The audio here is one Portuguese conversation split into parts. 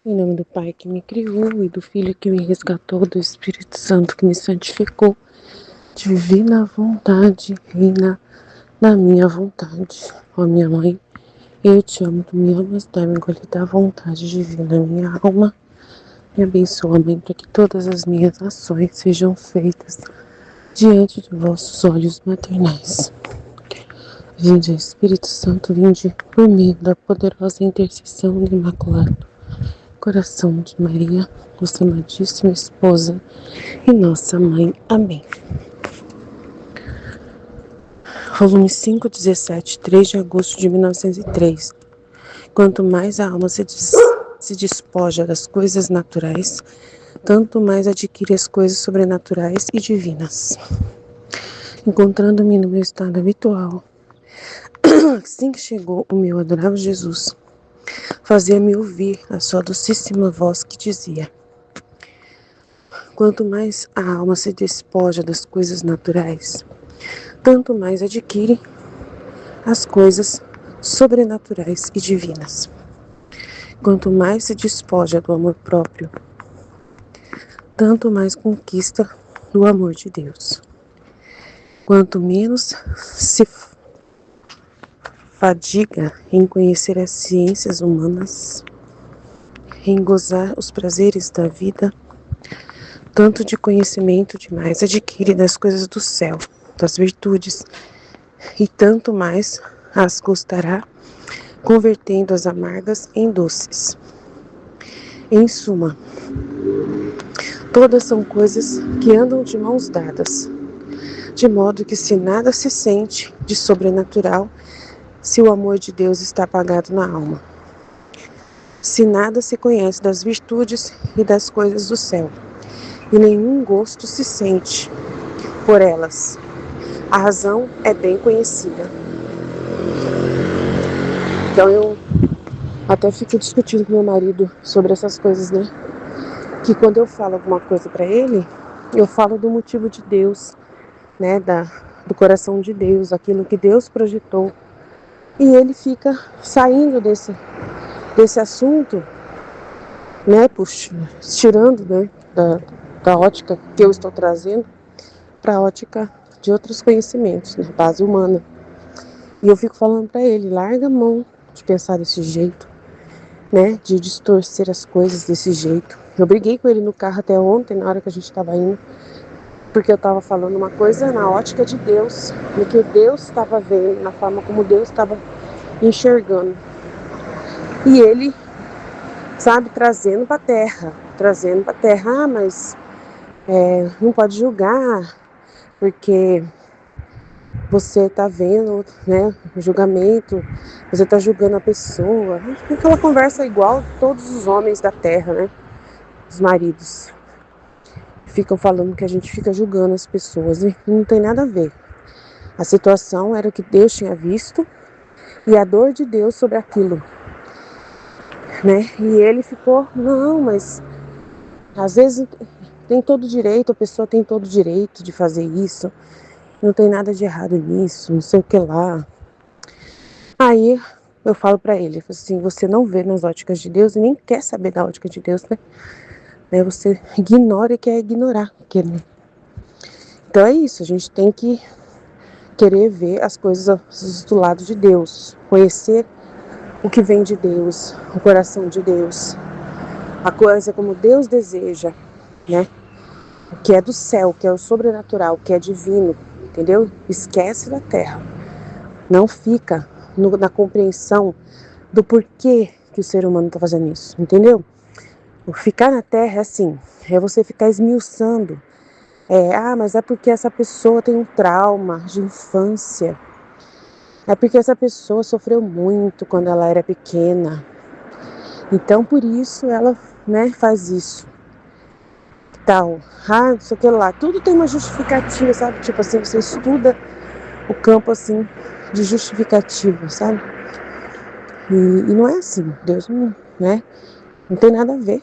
Em nome do Pai que me criou e do Filho que me resgatou, do Espírito Santo que me santificou, divina vontade, reina na minha vontade. Ó minha mãe, eu te amo, tu me amas, dá-me encolher da vontade divina, minha alma. Me abençoa, Mãe, para que todas as minhas ações sejam feitas diante de vossos olhos maternais. Vinde, Espírito Santo, vinde por meio da poderosa intercessão do Imaculado Coração de Maria, nossa amadíssima esposa e nossa mãe. Amém. Volume 5, 17, 3 de agosto de 1903. Quanto mais a alma se despoja das coisas naturais, tanto mais adquire as coisas sobrenaturais e divinas. Encontrando-me no meu estado habitual, assim que chegou o meu adorável Jesus, fazia-me ouvir a sua docíssima voz que dizia: quanto mais a alma se despoja das coisas naturais, tanto mais adquire as coisas sobrenaturais e divinas. Quanto mais se despoja do amor próprio, tanto mais conquista o amor de Deus. Quanto menos se fadiga em conhecer as ciências humanas, em gozar os prazeres da vida, tanto de conhecimento demais adquire das coisas do céu, das virtudes, e tanto mais as gostará, convertendo as amargas em doces. Em suma, todas são coisas que andam de mãos dadas, de modo que se nada se sente de sobrenatural, se o amor de Deus está apagado na alma. Se nada se conhece das virtudes e das coisas do céu, e nenhum gosto se sente por elas, a razão é bem conhecida. Então eu até fico discutindo com meu marido sobre essas coisas, né? Que quando eu falo alguma coisa para ele, eu falo do motivo de Deus, né? Do coração de Deus, aquilo que Deus projetou. E ele fica saindo desse assunto, né? Tirando, né? Da ótica que eu estou trazendo para a ótica de outros conhecimentos, né? Base humana. E eu fico falando para ele, larga a mão de pensar desse jeito, né? De distorcer as coisas desse jeito. Eu briguei com ele no carro até ontem, na hora que a gente estava indo, porque eu estava falando uma coisa na ótica de Deus, no que Deus estava vendo, na forma como Deus estava enxergando. E ele, sabe, trazendo para a terra, ah, mas não pode julgar, porque você está vendo, né, o julgamento, você está julgando a pessoa. Aquela conversa igual todos os homens da terra, né, os maridos. Ficam falando que a gente fica julgando as pessoas e não tem nada a ver. A situação era que Deus tinha visto e a dor de Deus sobre aquilo, né? E ele ficou, não, mas às vezes tem todo direito, a pessoa tem todo direito de fazer isso, não tem nada de errado nisso, não sei o que lá. Aí eu falo pra ele, assim, você não vê nas óticas de Deus e nem quer saber da ótica de Deus, né? Você ignora e quer ignorar. Então é isso, a gente tem que querer ver as coisas do lado de Deus, conhecer o que vem de Deus, o coração de Deus, a coisa como Deus deseja, né? O que é do céu, o que é o sobrenatural, o que é divino, entendeu? Esquece da terra. Não fica na compreensão do porquê que o ser humano está fazendo isso, entendeu? O ficar na terra é assim, é você ficar esmiuçando. Mas é porque essa pessoa tem um trauma de infância. É porque essa pessoa sofreu muito quando ela era pequena. Então, por isso, ela, né, faz isso. Tal. Não sei o que lá. Tudo tem uma justificativa, sabe? Tipo assim, você estuda o campo, assim, de justificativa, sabe? E não é assim. Deus não, né? Não tem nada a ver.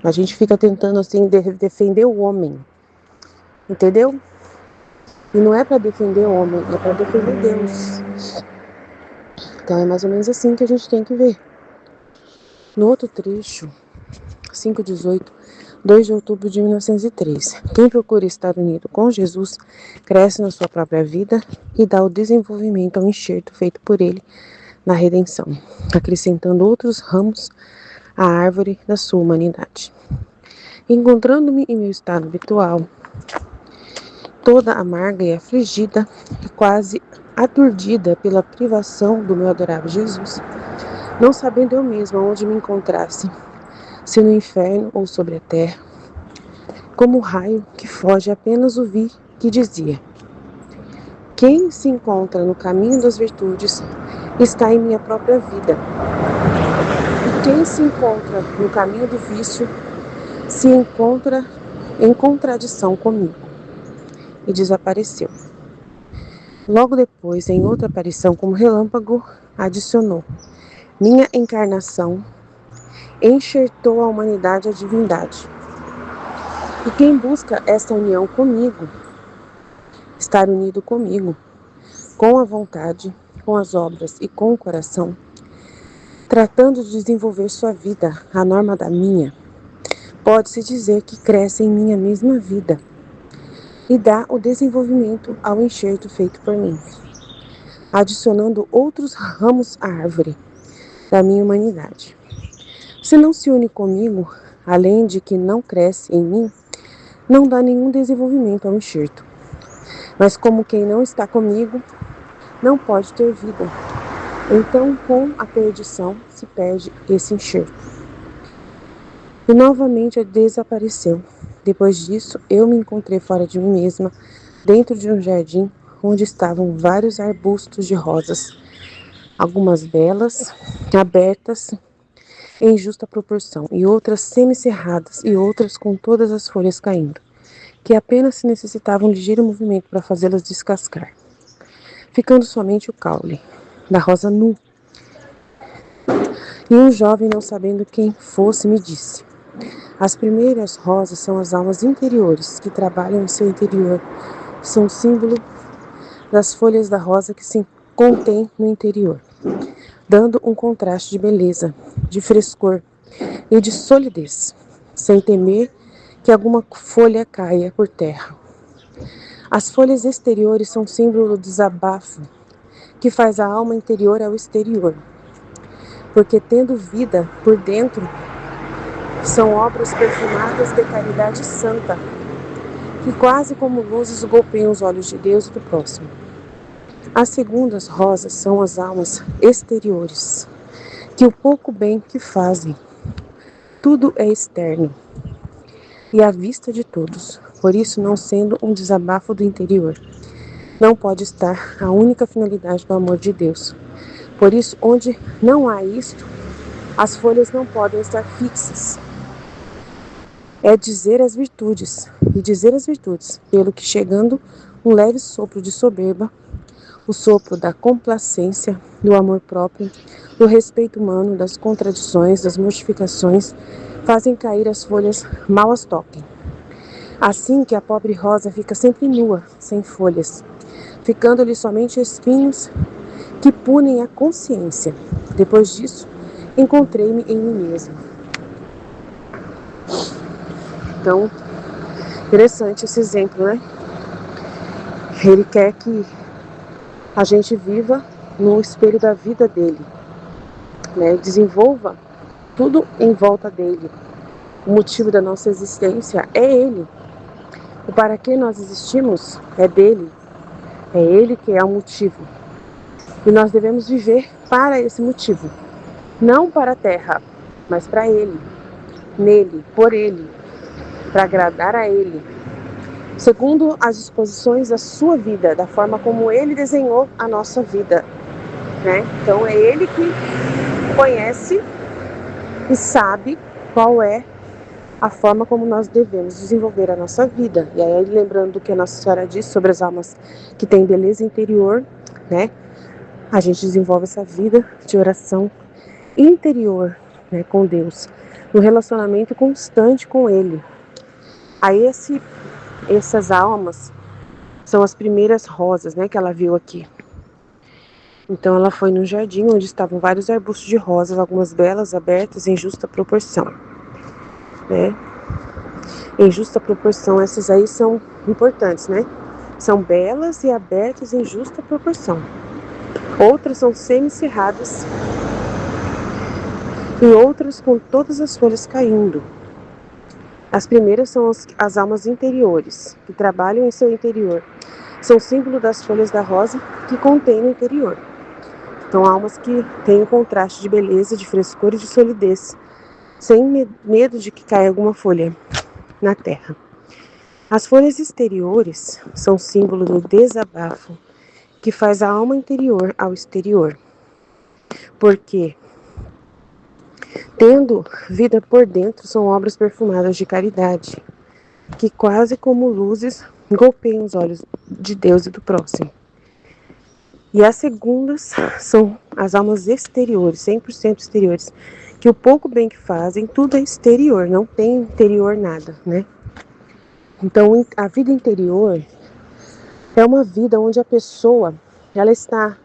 A gente fica tentando, assim, defender o homem. Entendeu? E não é para defender o homem, é para defender Deus. Então é mais ou menos assim que a gente tem que ver. No outro trecho, 5:18, 2 de outubro de 1903. Quem procura estar unido com Jesus cresce na sua própria vida e dá o desenvolvimento ao enxerto feito por ele na redenção, acrescentando outros ramos à árvore da sua humanidade. Encontrando-me em meu estado habitual, toda amarga e afligida e quase aturdida pela privação do meu adorável Jesus, não sabendo eu mesma onde me encontrasse, se no inferno ou sobre a terra, como o raio que foge apenas ouvi que dizia: quem se encontra no caminho das virtudes está em minha própria vida, e quem se encontra no caminho do vício se encontra em contradição comigo. E desapareceu. Logo depois, em outra aparição como relâmpago, adicionou: minha encarnação enxertou a humanidade à divindade. E quem busca esta união comigo, estar unido comigo, com a vontade, com as obras e com o coração, tratando de desenvolver sua vida à norma da minha, pode-se dizer que cresce em minha mesma vida e dá o desenvolvimento ao enxerto feito por mim, adicionando outros ramos à árvore da minha humanidade. Se não se une comigo, além de que não cresce em mim, não dá nenhum desenvolvimento ao enxerto. Mas como quem não está comigo, não pode ter vida. Então, com a perdição, se perde esse enxerto. E novamente desapareceu. Depois disso, eu me encontrei fora de mim mesma, dentro de um jardim, onde estavam vários arbustos de rosas, algumas belas, abertas em justa proporção, e outras semicerradas, e outras com todas as folhas caindo, que apenas se necessitava um ligeiro movimento para fazê-las descascar, ficando somente o caule da rosa nu. E um jovem, não sabendo quem fosse, me disse: as primeiras rosas são as almas interiores, que trabalham em seu interior, são símbolo das folhas da rosa que se contém no interior, dando um contraste de beleza, de frescor e de solidez, sem temer que alguma folha caia por terra. As folhas exteriores são símbolo do desabafo, que faz a alma interior ao exterior, porque tendo vida por dentro, são obras perfumadas de caridade santa, que quase como luzes golpeiam os olhos de Deus e do próximo. As segundas rosas são as almas exteriores, que o pouco bem que fazem, tudo é externo e à vista de todos, por isso não sendo um desabafo do interior, não pode estar a única finalidade do amor de Deus. Por isso, onde não há isto, as folhas não podem estar fixas. É dizer as virtudes, e dizer as virtudes, pelo que chegando um leve sopro de soberba, o sopro da complacência, do amor próprio, do respeito humano, das contradições, das mortificações, fazem cair as folhas mal as toquem. Assim que a pobre rosa fica sempre nua, sem folhas, ficando-lhe somente espinhos que punem a consciência. Depois disso, encontrei-me em mim mesmo. Então, interessante esse exemplo, né? Ele quer que a gente viva no espelho da vida dele, né? Desenvolva tudo em volta dele. O motivo da nossa existência é ele. O para que nós existimos é dele. É ele que é o motivo. E nós devemos viver para esse motivo. Não para a terra, mas para ele. Nele, por ele. Para agradar a ele. Segundo as disposições da sua vida, da forma como ele desenhou a nossa vida, né? Então é ele que conhece e sabe qual é a forma como nós devemos desenvolver a nossa vida. E aí, lembrando do que a Nossa Senhora disse sobre as almas que têm beleza interior, né? A gente desenvolve essa vida de oração interior, né, com Deus, no relacionamento constante com Ele. Aí essas almas são as primeiras rosas, né, que ela viu aqui. Então ela foi num jardim onde estavam vários arbustos de rosas, algumas belas, abertas em justa proporção, né? Em justa proporção, essas aí são importantes, né? São belas e abertas em justa proporção. Outras são semicerradas e outras com todas as folhas caindo. As primeiras são as almas interiores, que trabalham em seu interior. São símbolo das folhas da rosa que contém no interior. Então, almas que têm um contraste de beleza, de frescor e de solidez, sem medo de que caia alguma folha na terra. As folhas exteriores são símbolo do desabafo, que faz a alma interior ao exterior. Porque, tendo vida por dentro, são obras perfumadas de caridade, que quase como luzes golpeiam os olhos de Deus e do próximo. E as segundas são as almas exteriores, 100% exteriores, que o pouco bem que fazem, tudo é exterior, não tem interior nada, né? Então, a vida interior é uma vida onde a pessoa, ela está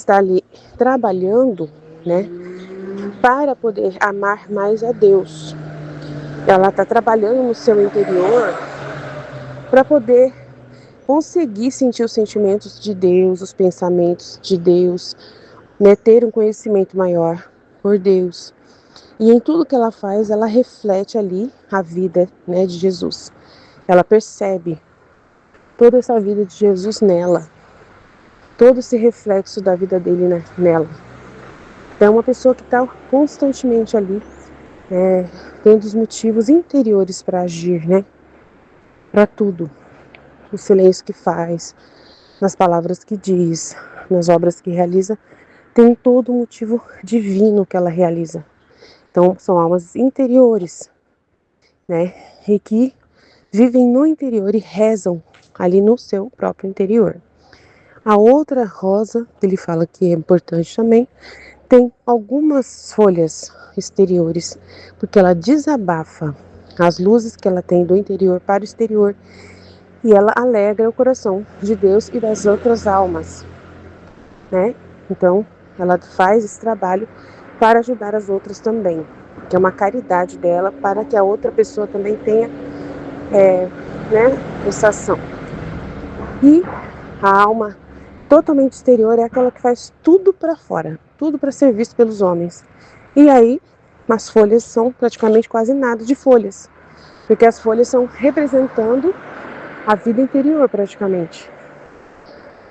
ali trabalhando, né, para poder amar mais a Deus. Ela está trabalhando no seu interior para poder conseguir sentir os sentimentos de Deus, os pensamentos de Deus, né, ter um conhecimento maior por Deus. E em tudo que ela faz, ela reflete ali a vida, né, de Jesus. Ela percebe toda essa vida de Jesus nela, todo esse reflexo da vida dele, né, nela. É uma pessoa que está constantemente ali, tendo os motivos interiores para agir, né, para tudo. No silêncio que faz, nas palavras que diz, nas obras que realiza, tem todo o motivo divino que ela realiza. Então, são almas interiores, né? E que vivem no interior e rezam ali no seu próprio interior. A outra rosa, que ele fala que é importante também, tem algumas folhas exteriores, porque ela desabafa as luzes que ela tem do interior para o exterior e ela alegra o coração de Deus e das outras almas, né? Então, ela faz esse trabalho para ajudar as outras também, que é uma caridade dela para que a outra pessoa também tenha, né, essa ação. E a alma totalmente exterior é aquela que faz tudo para fora, tudo para ser visto pelos homens. E aí, as folhas são praticamente quase nada de folhas, porque as folhas são representando a vida interior praticamente,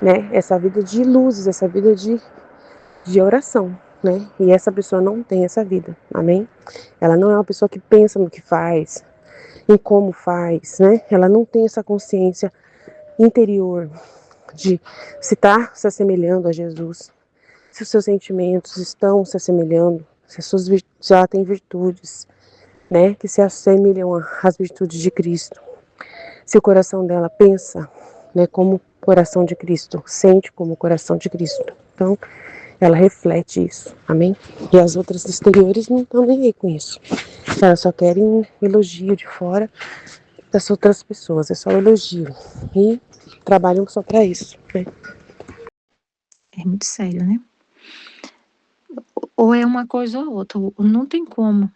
né? Essa vida de luzes, essa vida de oração, né? E essa pessoa não tem essa vida, amém? Ela não é uma pessoa que pensa no que faz, em como faz, né? Ela não tem essa consciência interior de se está se assemelhando a Jesus, se os seus sentimentos estão se assemelhando, se ela tem virtudes, né? Que se assemelham às virtudes de Cristo. Se o coração dela pensa, né? Como o coração de Cristo, sente como o coração de Cristo. Então, ela reflete isso, amém? E as outras exteriores não estão nem aí com isso. Elas só querem um elogio de fora das outras pessoas, é só um elogio. E trabalham só para isso, né? É muito sério, né? Ou é uma coisa ou outra, não tem como.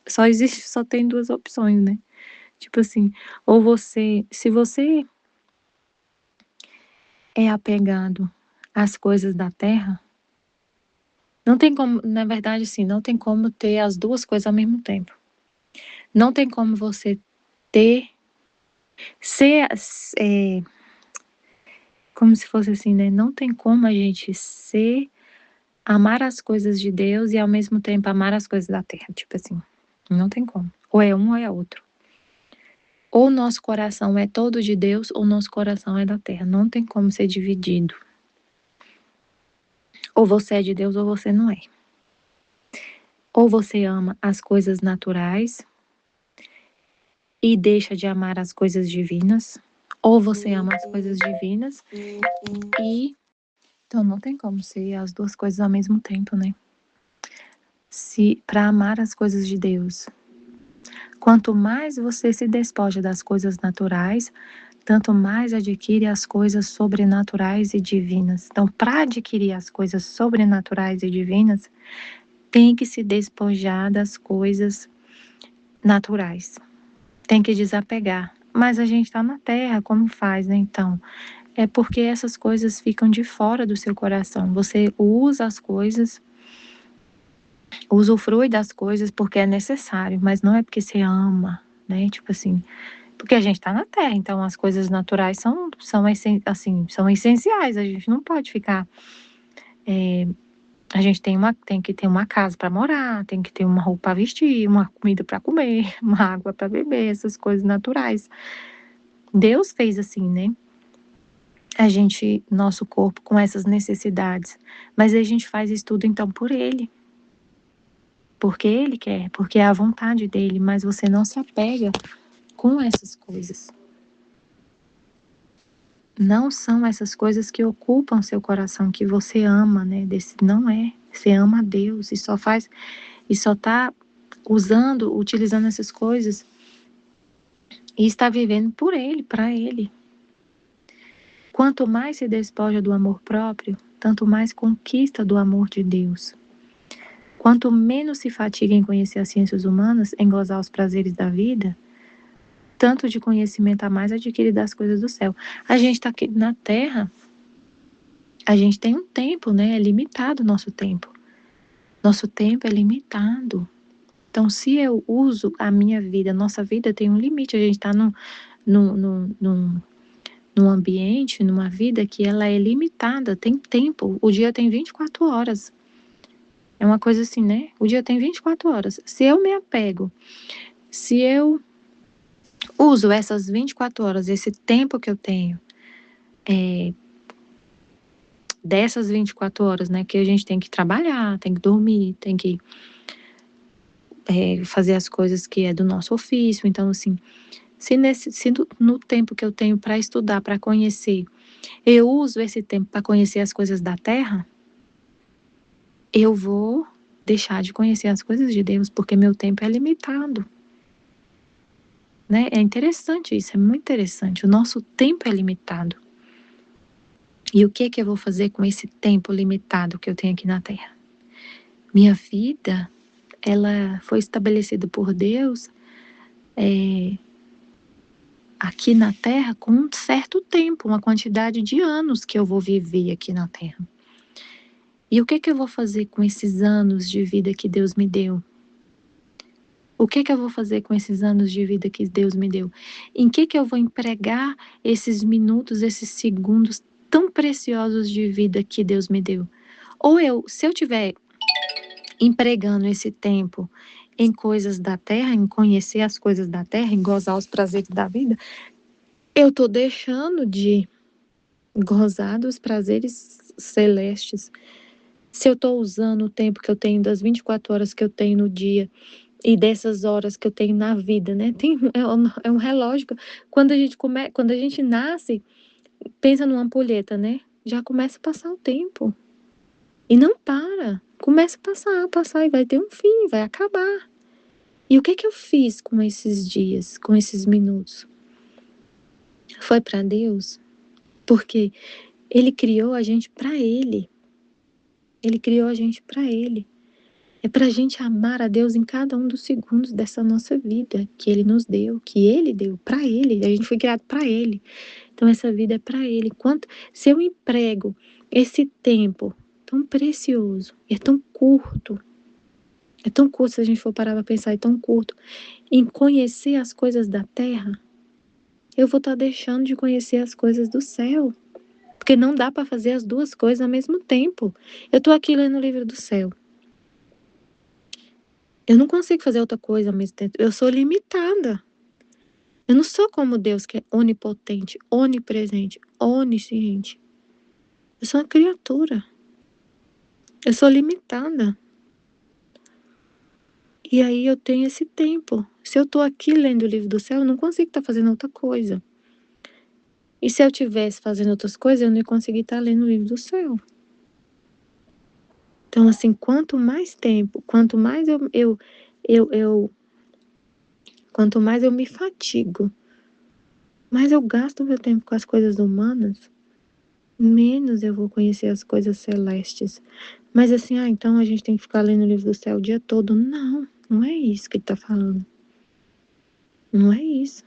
Só tem duas opções, né? Tipo assim, ou você, se você é apegado às coisas da terra, não tem como, na verdade, assim, não tem como ter as duas coisas ao mesmo tempo. Não tem como você ter, ser, como se fosse assim, né? Não tem como a gente amar as coisas de Deus e ao mesmo tempo amar as coisas da terra. Tipo assim, não tem como. Ou é um ou é outro. Ou nosso coração é todo de Deus ou nosso coração é da terra. Não tem como ser dividido. Ou você é de Deus ou você não é. Ou você ama as coisas naturais e deixa de amar as coisas divinas, ou você ama as coisas divinas e então não tem como ser as duas coisas ao mesmo tempo, né? Se para amar as coisas de Deus, quanto mais você se despoja das coisas naturais, tanto mais adquire as coisas sobrenaturais e divinas. Então, para adquirir as coisas sobrenaturais e divinas, tem que se despojar das coisas naturais. Tem que desapegar. Mas a gente está na terra, como faz, né? Então, é porque essas coisas ficam de fora do seu coração. Você usa as coisas, usufrui das coisas porque é necessário, mas não é porque você ama, né? Tipo assim, porque a gente está na Terra, então as coisas naturais são essenciais. A gente não pode ficar. A gente tem que ter uma casa para morar, tem que ter uma roupa para vestir, uma comida para comer, uma água para beber, essas coisas naturais. Deus fez assim, né? Nosso corpo com essas necessidades, mas a gente faz isso tudo então por Ele, porque Ele quer, porque é a vontade dele, mas você não se apega com essas coisas. Não são essas coisas que ocupam seu coração, que você ama, né? Não é. Você ama a Deus e só tá utilizando essas coisas e está vivendo por Ele, para Ele. Quanto mais se despoja do amor próprio, tanto mais conquista do amor de Deus. Quanto menos se fatiga em conhecer as ciências humanas, em gozar os prazeres da vida, tanto de conhecimento a mais adquire das coisas do céu. A gente está aqui na Terra, a gente tem um tempo, né? É limitado o nosso tempo. Nosso tempo é limitado. Então, se eu uso a minha vida, nossa vida tem um limite. A gente está num ambiente, numa vida que ela é limitada, tem tempo. O dia tem 24 horas. É uma coisa assim, né? O dia tem 24 horas. Se eu me apego, se eu uso essas 24 horas, esse tempo que eu tenho, dessas 24 horas, né? Que a gente tem que trabalhar, tem que dormir, tem que fazer as coisas que é do nosso ofício. Então, assim, se no tempo que eu tenho para estudar, para conhecer, eu uso esse tempo para conhecer as coisas da terra, eu vou deixar de conhecer as coisas de Deus, porque meu tempo é limitado. Né? É interessante isso, é muito interessante. O nosso tempo é limitado. E o que eu vou fazer com esse tempo limitado que eu tenho aqui na Terra? Minha vida, ela foi estabelecida por Deus aqui na Terra com um certo tempo, uma quantidade de anos que eu vou viver aqui na Terra. E o que eu vou fazer com esses anos de vida que Deus me deu? O que eu vou fazer com esses anos de vida que Deus me deu? Em que eu vou empregar esses minutos, esses segundos tão preciosos de vida que Deus me deu? Se eu tiver empregando esse tempo em coisas da terra, em conhecer as coisas da terra, em gozar os prazeres da vida, eu estou deixando de gozar dos prazeres celestes. Se eu estou usando o tempo que eu tenho, das 24 horas que eu tenho no dia, e dessas horas que eu tenho na vida, né? É um relógio. Quando a gente nasce, pensa numa ampulheta, né? Já começa a passar o tempo. E não para. Começa a passar e vai ter um fim, vai acabar. E o que eu fiz com esses dias, com esses minutos? Foi para Deus? Porque Ele criou a gente para Ele. Ele criou a gente para Ele. É para a gente amar a Deus em cada um dos segundos dessa nossa vida que Ele nos deu, que Ele deu para Ele. A gente foi criado para Ele. Então essa vida é para Ele. Se eu emprego esse tempo tão precioso, é tão curto se a gente for parar para pensar, é tão curto, em conhecer as coisas da terra, eu vou estar deixando de conhecer as coisas do céu. Porque não dá para fazer as duas coisas ao mesmo tempo. Eu estou aqui lendo o livro do céu. Eu não consigo fazer outra coisa ao mesmo tempo. Eu sou limitada. Eu não sou como Deus, que é onipotente, onipresente, onisciente. Eu sou uma criatura. Eu sou limitada. E aí eu tenho esse tempo. Se eu estou aqui lendo o livro do céu, eu não consigo estar fazendo outra coisa. E se eu estivesse fazendo outras coisas, eu não ia conseguir estar lendo o livro do céu. Então, assim, quanto mais tempo, quanto mais eu me fatigo mais eu gasto meu tempo com as coisas humanas, menos eu vou conhecer as coisas celestes. Mas assim, então a gente tem que ficar lendo o livro do céu o dia todo. Não, não é isso que ele está falando. Não é isso.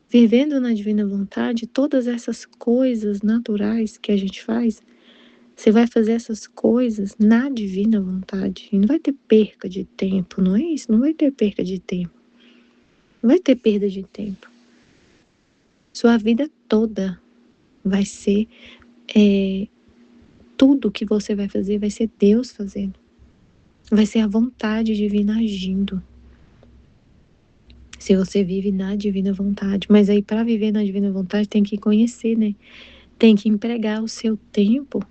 Vivendo na divina vontade, todas essas coisas naturais que a gente faz, você vai fazer essas coisas na divina vontade. E não vai ter perca de tempo, não é isso? Não vai ter perca de tempo. Não vai ter perda de tempo. Sua vida toda vai ser tudo que você vai fazer vai ser Deus fazendo. Vai ser a vontade divina agindo. Se você vive na divina vontade. Mas aí, para viver na divina vontade, tem que conhecer, né? Tem que empregar o seu tempo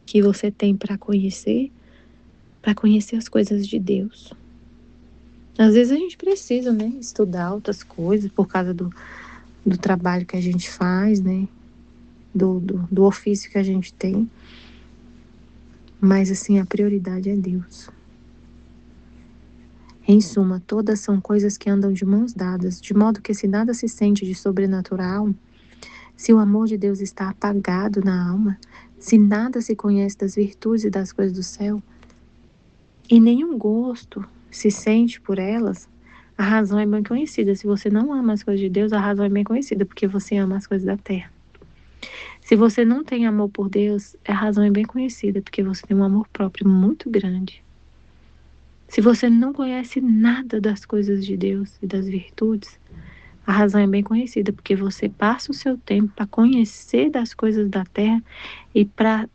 que você tem para conhecer as coisas de Deus. Às vezes a gente precisa, né? Estudar outras coisas por causa do trabalho que a gente faz, né? Do ofício que a gente tem. Mas, assim, a prioridade é Deus. Em suma, todas são coisas que andam de mãos dadas, de modo que se nada se sente de sobrenatural, se o amor de Deus está apagado na alma, se nada se conhece das virtudes e das coisas do céu, e nenhum gosto se sente por elas, a razão é bem conhecida. Se você não ama as coisas de Deus, a razão é bem conhecida, porque você ama as coisas da terra. Se você não tem amor por Deus, a razão é bem conhecida, porque você tem um amor próprio muito grande. Se você não conhece nada das coisas de Deus e das virtudes, a razão é bem conhecida, porque você passa o seu tempo para conhecer das coisas da terra e para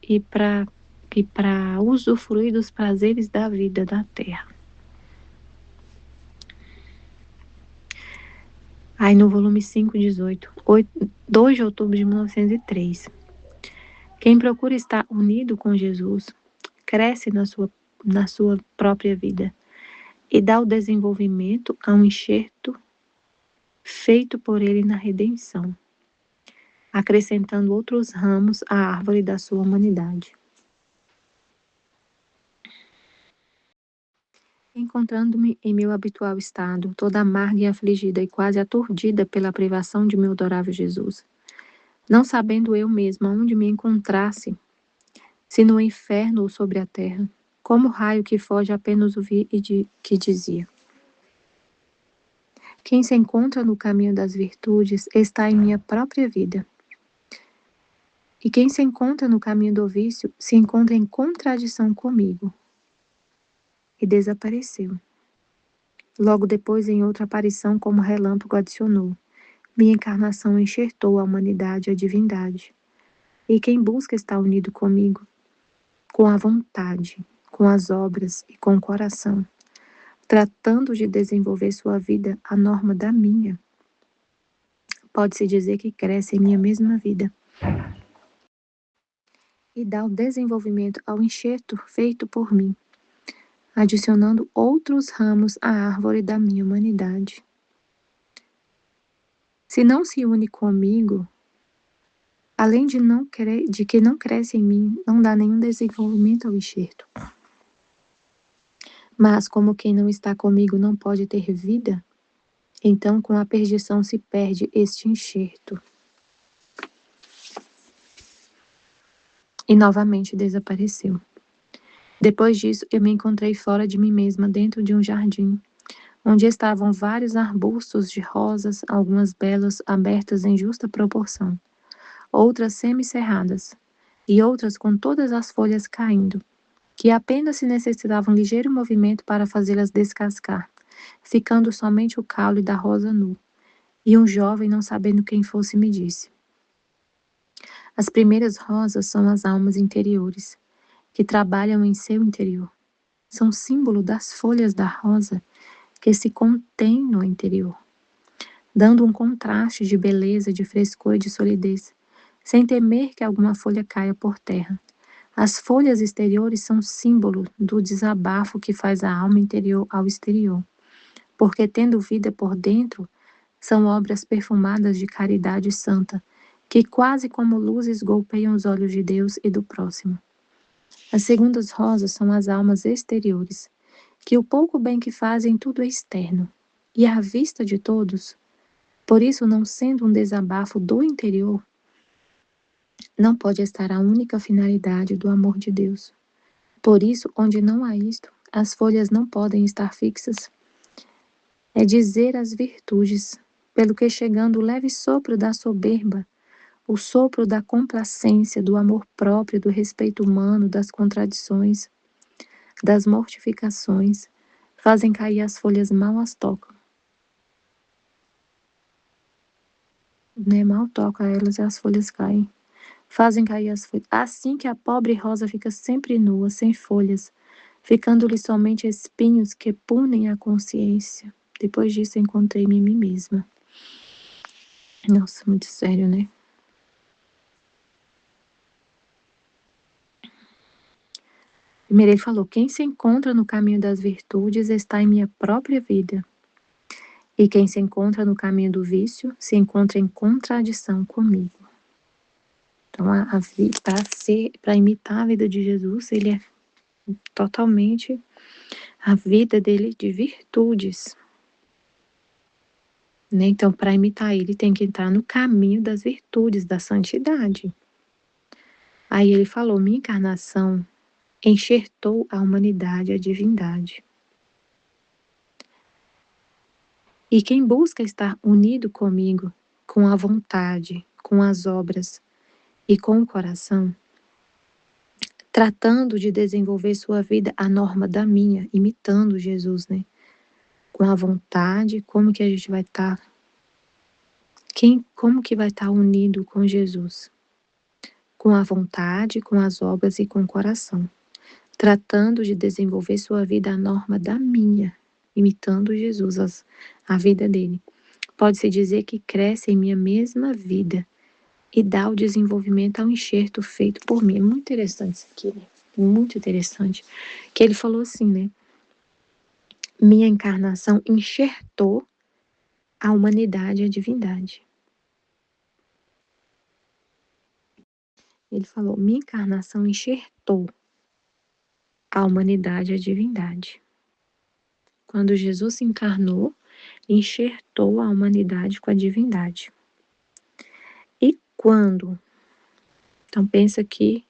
usufruir dos prazeres da vida da terra. Aí no volume 5, 18, 2 de outubro de 1903. Quem procura estar unido com Jesus, cresce na sua própria vida e dá o desenvolvimento a um enxerto feito por ele na redenção, acrescentando outros ramos à árvore da sua humanidade. Encontrando-me em meu habitual estado, toda amarga e afligida e quase aturdida pela privação de meu adorável Jesus, não sabendo eu mesma onde me encontrasse, se no inferno ou sobre a terra, como raio que foge apenas ouvi que dizia: quem se encontra no caminho das virtudes está em minha própria vida. E quem se encontra no caminho do vício se encontra em contradição comigo. E desapareceu. Logo depois, em outra aparição, como relâmpago, adicionou: minha encarnação enxertou a humanidade e a divindade. E quem busca estar unido comigo, com a vontade, com as obras e com o coração, tratando de desenvolver sua vida à norma da minha, pode-se dizer que cresce em minha mesma vida e dá o desenvolvimento ao enxerto feito por mim, adicionando outros ramos à árvore da minha humanidade. Se não se une comigo, além de que não cresce em mim, não dá nenhum desenvolvimento ao enxerto. Mas como quem não está comigo não pode ter vida, então com a perdição se perde este enxerto. E novamente desapareceu. Depois disso, eu me encontrei fora de mim mesma, dentro de um jardim, onde estavam vários arbustos de rosas, algumas belas, abertas em justa proporção, outras semicerradas, e outras com todas as folhas caindo, que apenas se necessitava um ligeiro movimento para fazê-las descascar, ficando somente o caule da rosa nu. E um jovem, não sabendo quem fosse, me disse: as primeiras rosas são as almas interiores, que trabalham em seu interior. São símbolo das folhas da rosa que se contém no interior, dando um contraste de beleza, de frescor e de solidez, sem temer que alguma folha caia por terra. As folhas exteriores são símbolo do desabafo que faz a alma interior ao exterior, porque tendo vida por dentro, são obras perfumadas de caridade santa, que quase como luzes golpeiam os olhos de Deus e do próximo. As segundas rosas são as almas exteriores, que o pouco bem que fazem tudo é externo, e à vista de todos, Por isso, não sendo um desabafo do interior, não pode estar a única finalidade do amor de Deus. Por isso, onde não há isto, as folhas não podem estar fixas. É dizer as virtudes, pelo que chegando o leve sopro da soberba, o sopro da complacência, do amor próprio, do respeito humano, das contradições, das mortificações, fazem cair as folhas, mal as tocam. Né? Mal toca elas e as folhas caem. Fazem cair as folhas. Assim que a pobre rosa fica sempre nua, sem folhas, ficando-lhe somente espinhos que punem a consciência. Depois disso, encontrei-me em mim mesma. Nossa, muito sério, né? Primeiro ele falou: quem se encontra no caminho das virtudes está em minha própria vida. E quem se encontra no caminho do vício se encontra em contradição comigo. Então, para imitar a vida de Jesus, ele é totalmente a vida dele de virtudes. Né? Então, para imitar ele, tem que entrar no caminho das virtudes, da santidade. Aí ele falou: minha encarnação enxertou a humanidade, a divindade. E quem busca estar unido comigo, com a vontade, com as obras e com o coração, tratando de desenvolver sua vida à norma da minha, imitando Jesus, né? Com a vontade, como que a gente vai estar? Como que vai estar unido com Jesus? Com a vontade, com as obras e com o coração, tratando de desenvolver sua vida à norma da minha, imitando Jesus, a vida dele. Pode-se dizer que cresce em minha mesma vida e dá o desenvolvimento ao enxerto feito por mim. É muito interessante isso aqui, né? Muito interessante. Que ele falou assim, né? Minha encarnação enxertou a humanidade e a divindade. Ele falou: minha encarnação enxertou a humanidade e a divindade. Quando Jesus se encarnou, enxertou a humanidade com a divindade. E quando? Então pensa que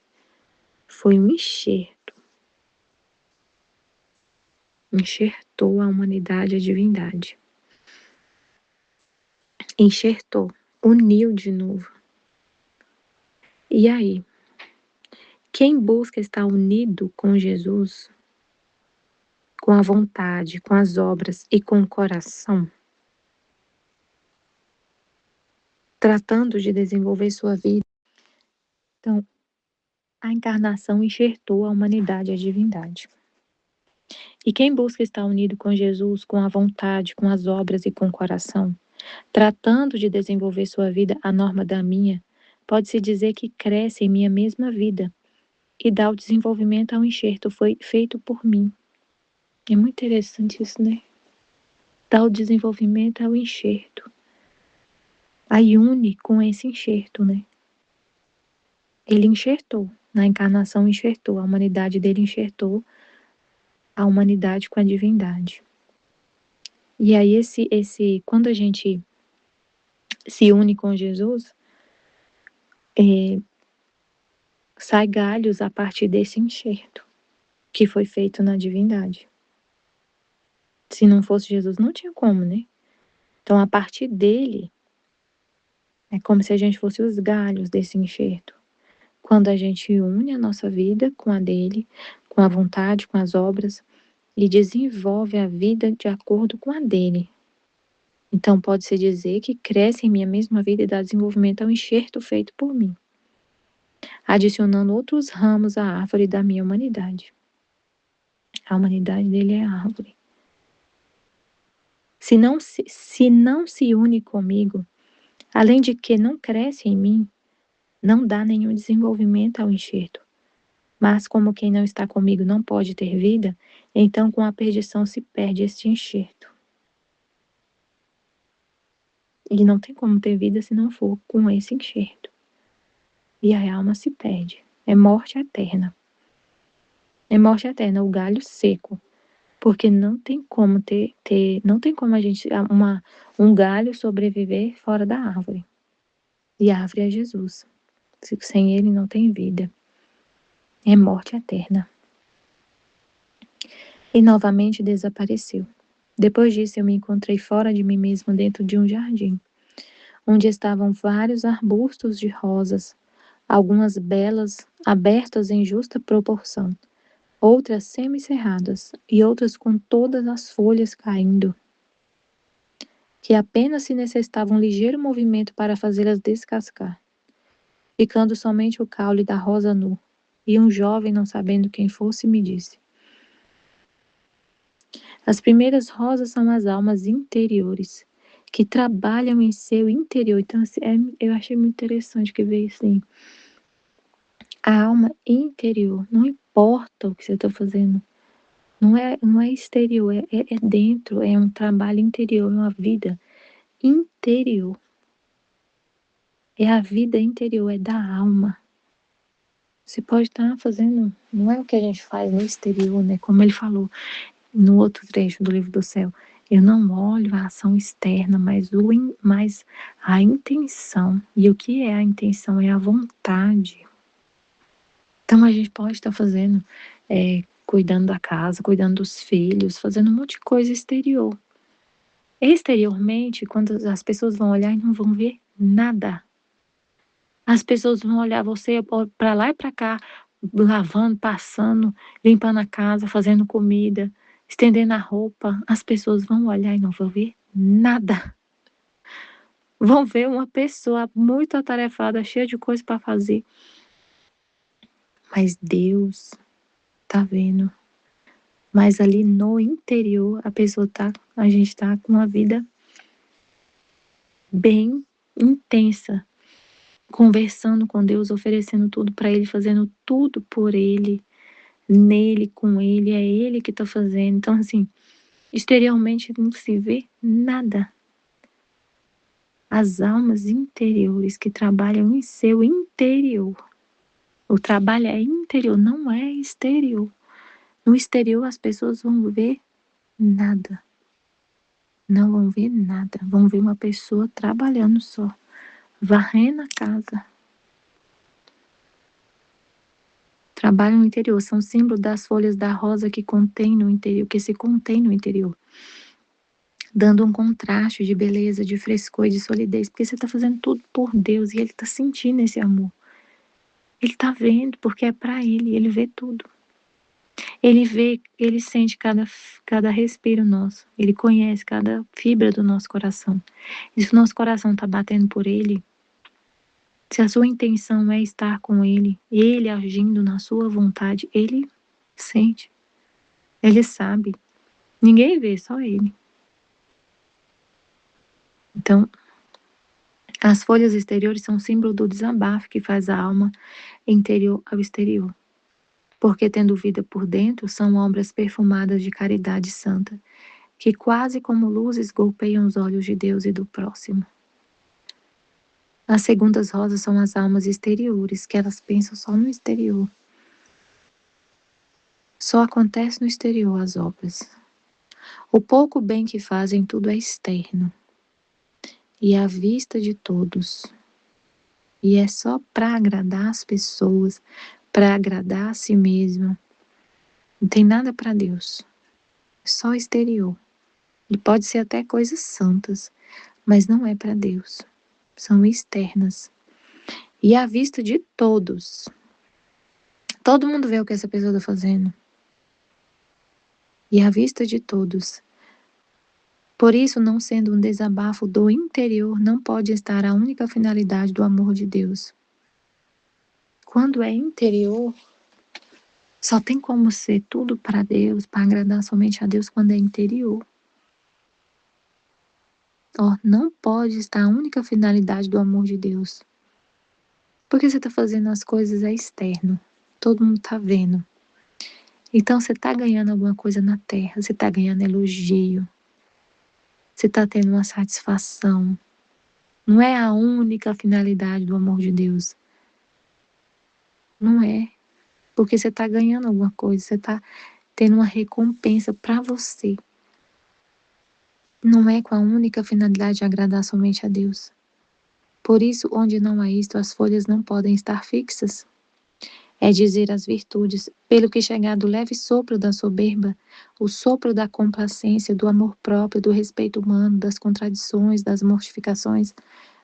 foi um enxerto. Enxertou a humanidade e a divindade. Enxertou, uniu de novo. E aí? Quem busca estar unido com Jesus, com a vontade, com as obras e com o coração, tratando de desenvolver sua vida. Então, a encarnação enxertou a humanidade e a divindade. E quem busca estar unido com Jesus, com a vontade, com as obras e com o coração, tratando de desenvolver sua vida à norma da minha, pode-se dizer que cresce em minha mesma vida e dá o desenvolvimento ao enxerto foi feito por mim. É muito interessante isso, né? Dá o desenvolvimento ao enxerto. Aí une com esse enxerto, né? Ele enxertou, na encarnação enxertou, a humanidade dele enxertou a humanidade com a divindade. E aí quando a gente se une com Jesus, sai galhos a partir desse enxerto que foi feito na divindade. Se não fosse Jesus, não tinha como, né? Então, a partir dele, é como se a gente fosse os galhos desse enxerto. Quando a gente une a nossa vida com a dele, com a vontade, com as obras, e desenvolve a vida de acordo com a dele. Então, pode-se dizer que cresce em minha mesma vida e dá desenvolvimento ao enxerto feito por mim, adicionando outros ramos à árvore da minha humanidade. A humanidade dele é a árvore. Se não se une comigo, além de que não cresce em mim, não dá nenhum desenvolvimento ao enxerto. Mas como quem não está comigo não pode ter vida, então com a perdição se perde este enxerto. E não tem como ter vida se não for com esse enxerto. E a alma se perde. É morte eterna. É morte eterna, o galho seco. Porque não tem como não tem como a gente, um galho sobreviver fora da árvore. E a árvore é Jesus. Sem ele não tem vida. É morte eterna. E novamente desapareceu. Depois disso eu me encontrei fora de mim mesmo dentro de um jardim, onde estavam vários arbustos de rosas, algumas belas, abertas em justa proporção, outras semicerradas e outras com todas as folhas caindo, que apenas se necessitava um ligeiro movimento para fazê-las descascar, ficando somente o caule da rosa nu. E um jovem, não sabendo quem fosse, me disse: as primeiras rosas são as almas interiores, que trabalham em seu interior. Então, assim, eu achei muito interessante que veio assim, a alma interior. Não importa o que você está fazendo. Não é exterior, é dentro, é um trabalho interior, é uma vida interior. É a vida interior, é da alma. Você pode estar fazendo, não é o que a gente faz no exterior, né? Como ele falou no outro trecho do Livro do Céu. Eu não olho a ação externa, mas a intenção. E o que é a intenção? É a vontade. Então a gente pode estar fazendo, cuidando da casa, cuidando dos filhos, fazendo um monte de coisa exterior. Exteriormente, quando as pessoas vão olhar e não vão ver nada. As pessoas vão olhar você para lá e para cá, lavando, passando, limpando a casa, fazendo comida, estendendo a roupa. As pessoas vão olhar e não vão ver nada. Vão ver uma pessoa muito atarefada, cheia de coisa para fazer. Mas Deus tá vendo. Mas ali no interior, a gente tá com uma vida bem intensa, conversando com Deus, oferecendo tudo para Ele, fazendo tudo por Ele, nele, com Ele, é Ele que está fazendo. Então, assim, exteriormente não se vê nada. As almas interiores que trabalham em seu interior. O trabalho é interior, não é exterior. No exterior as pessoas vão ver nada. Não vão ver nada. Vão ver uma pessoa trabalhando só, varrendo a casa. Trabalho no interior são símbolos das folhas da rosa que contém no interior, que se contém no interior, dando um contraste de beleza, de frescor e de solidez, porque você está fazendo tudo por Deus e Ele está sentindo esse amor. Ele está vendo, porque é para Ele vê tudo. Ele vê, Ele sente cada respiro nosso, Ele conhece cada fibra do nosso coração. E se o nosso coração está batendo por Ele, se a sua intenção é estar com Ele agindo na sua vontade, Ele sente, Ele sabe. Ninguém vê, só Ele. Então, as folhas exteriores são símbolo do desabafo que faz a alma interior ao exterior. Porque, tendo vida por dentro, são obras perfumadas de caridade santa, que quase como luzes golpeiam os olhos de Deus e do próximo. As segundas rosas são as almas exteriores, que elas pensam só no exterior. Só acontece no exterior as obras. O pouco bem que fazem, tudo é externo. E à vista de todos. E é só para agradar as pessoas, para agradar a si mesma. Não tem nada para Deus. É só exterior. E pode ser até coisas santas, mas não é para Deus. São externas. E à vista de todos. Todo mundo vê o que essa pessoa está fazendo. E à vista de todos. Por isso, não sendo um desabafo do interior, não pode estar a única finalidade do amor de Deus. Quando é interior, só tem como ser tudo para Deus, para agradar somente a Deus quando é interior. Não pode estar a única finalidade do amor de Deus. Porque você está fazendo as coisas externo. Todo mundo está vendo. Então você está ganhando alguma coisa na terra, você está ganhando elogio, você está tendo uma satisfação. Não é a única finalidade do amor de Deus. Não é. Porque você está ganhando alguma coisa, você está tendo uma recompensa para você. Não é com a única finalidade de agradar somente a Deus. Por isso, onde não há isto, as folhas não podem estar fixas. É dizer as virtudes, pelo que chegar do leve sopro da soberba, o sopro da complacência, do amor próprio, do respeito humano, das contradições, das mortificações,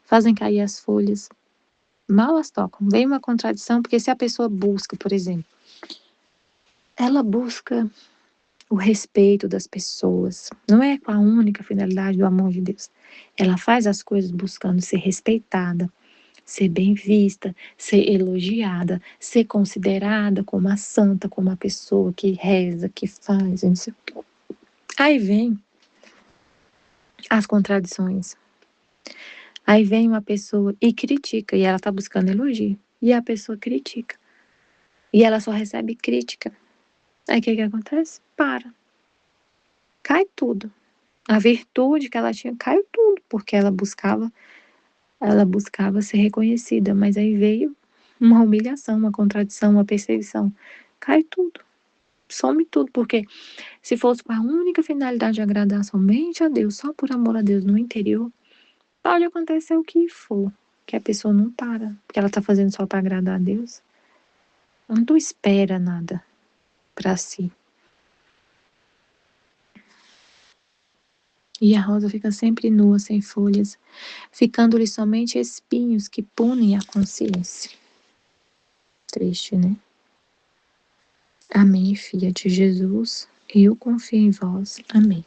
fazem cair as folhas. Mal as tocam. Vem uma contradição, porque se a pessoa busca, por exemplo, ela busca o respeito das pessoas, não é com a única finalidade do amor de Deus. Ela faz as coisas buscando ser respeitada, ser bem vista, ser elogiada, ser considerada como a santa, como a pessoa que reza, que faz, não sei o quê. Aí vem as contradições. Aí vem uma pessoa e critica, e ela está buscando elogio, e a pessoa critica. E ela só recebe crítica. Aí o que acontece? Cai tudo. A virtude que ela tinha caiu tudo, porque ela buscava ser reconhecida, mas aí veio uma humilhação, uma contradição, uma perseguição. Cai tudo. Some tudo, porque se fosse com a única finalidade de agradar somente a Deus, só por amor a Deus no interior, pode acontecer o que for, que a pessoa não para, porque ela está fazendo só para agradar a Deus. Não espera nada para si. E a rosa fica sempre nua, sem folhas, ficando-lhe somente espinhos que punem a consciência. Triste, né? Amém, filha de Jesus. Eu confio em vós. Amém.